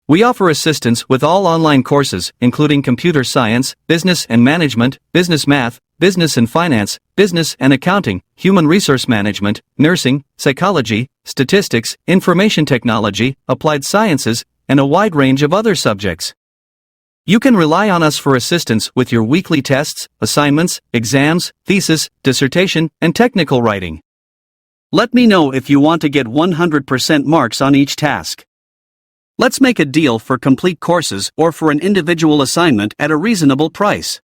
We offer assistance with all online courses, including computer science, business and management, business math, business and finance, business and accounting, human resource management, nursing, psychology, statistics, information technology, applied sciences, and a wide range of other subjects. You can rely on us for assistance with your weekly tests, assignments, exams, thesis, dissertation, and technical writing. Let me know if you want to get 100% marks on each task. Let's make a deal for complete courses or for an individual assignment at a reasonable price.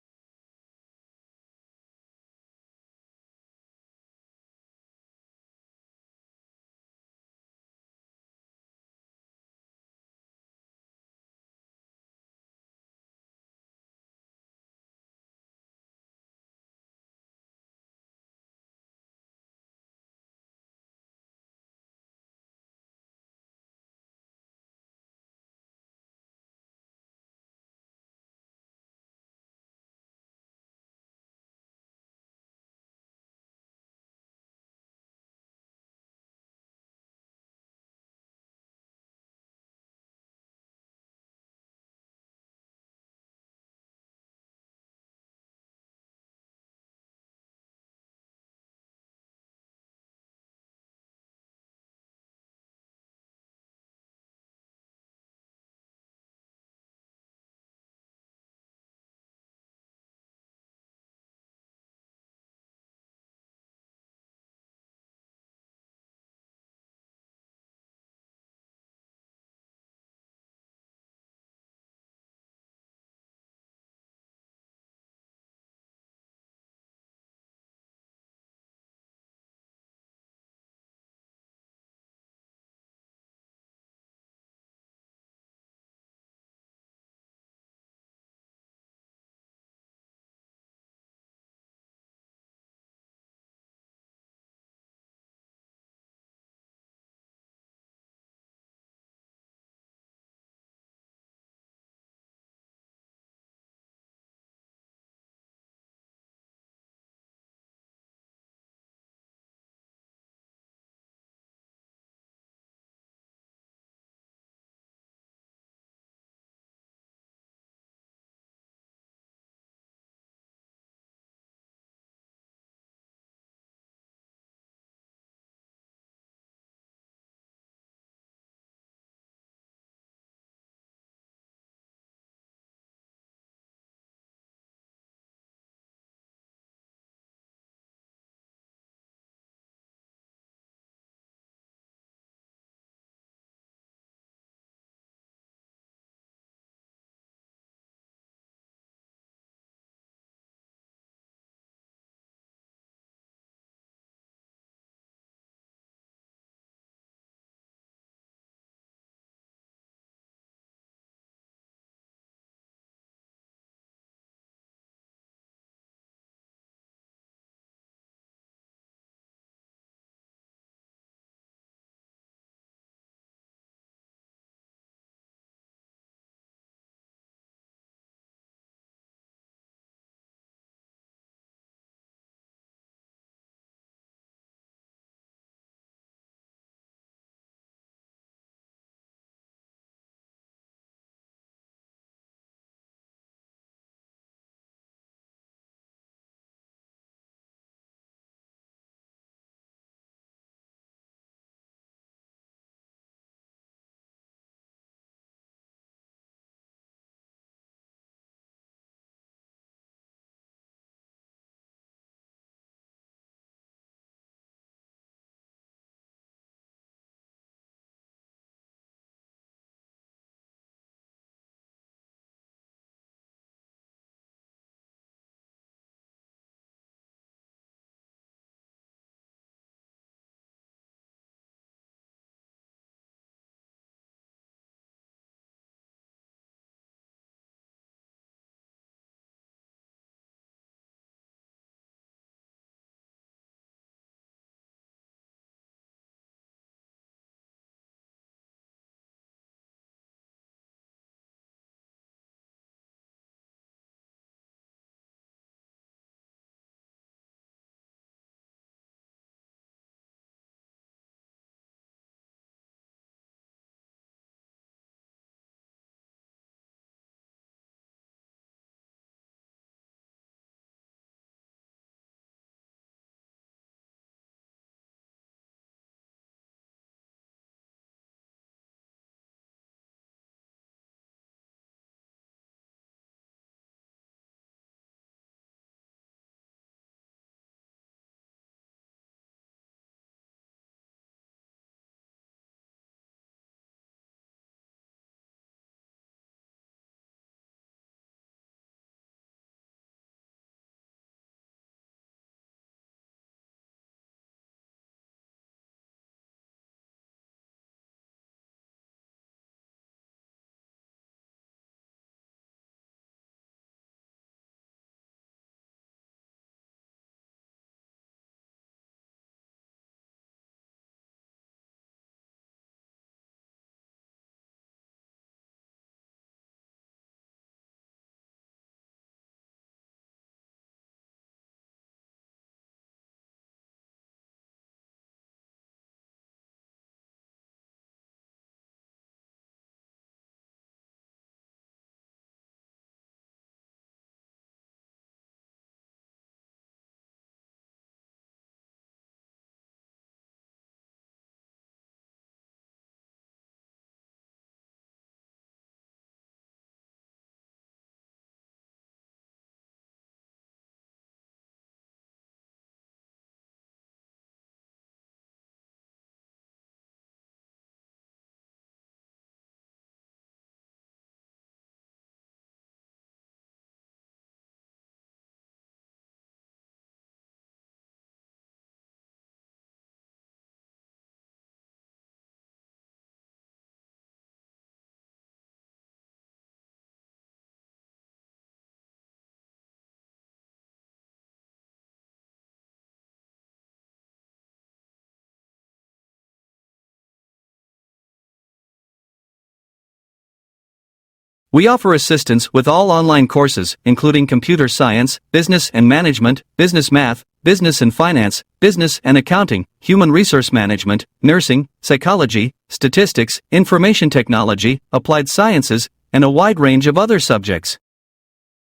We offer assistance with all online courses, including computer science, business and management, business math, business and finance, business and accounting, human resource management, nursing, psychology, statistics, information technology, applied sciences, and a wide range of other subjects.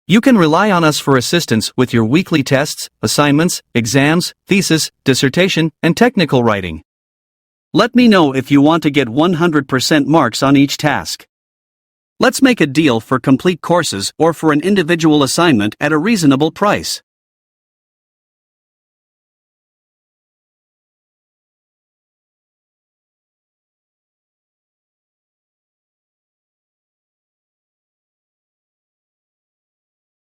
You can rely on us for assistance with your weekly tests, assignments, exams, thesis, dissertation, and technical writing. Let me know if you want to get 100% marks on each task. Let's make a deal for complete courses or for an individual assignment at a reasonable price.